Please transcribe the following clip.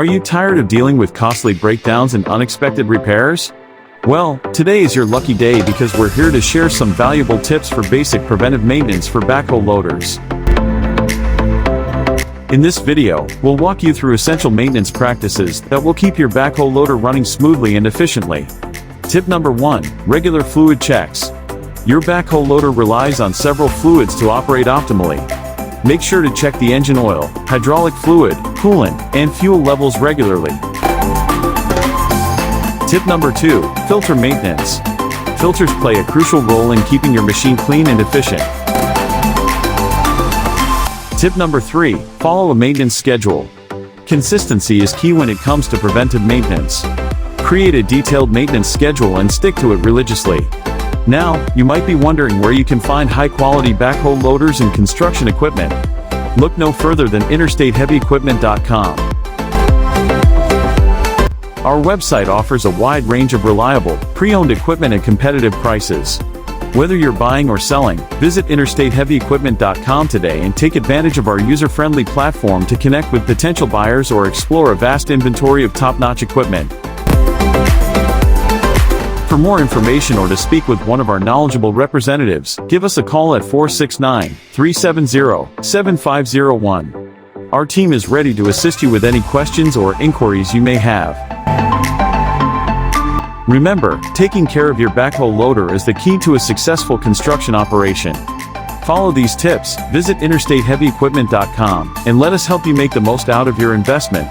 Are you tired of dealing with costly breakdowns and unexpected repairs? Well, today is your lucky day because we're here to share some valuable tips for basic preventive maintenance for backhoe loaders. In this video, we'll walk you through essential maintenance practices that will keep your backhoe loader running smoothly and efficiently. Tip number 1. Regular fluid checks. Your backhoe loader relies on several fluids to operate optimally. Make sure to check the engine oil, hydraulic fluid, coolant, and fuel levels regularly. Tip number 2. Filter maintenance. Filters play a crucial role in keeping your machine clean and efficient. Tip number 3. Follow a maintenance schedule. Consistency is key when it comes to preventive maintenance. Create a detailed maintenance schedule and stick to it religiously. Now, you might be wondering where you can find high-quality backhoe loaders and construction equipment. Look no further than interstateheavyequipment.com. Our website offers a wide range of reliable, pre-owned equipment at competitive prices. Whether you're buying or selling, visit interstateheavyequipment.com today and take advantage of our user-friendly platform to connect with potential buyers or explore a vast inventory of top-notch equipment. For more information or to speak with one of our knowledgeable representatives, give us a call at 469-370-7501. Our team is ready to assist you with any questions or inquiries you may have. Remember, taking care of your backhoe loader is the key to a successful construction operation. Follow these tips, visit interstateheavyequipment.com, and let us help you make the most out of your investment.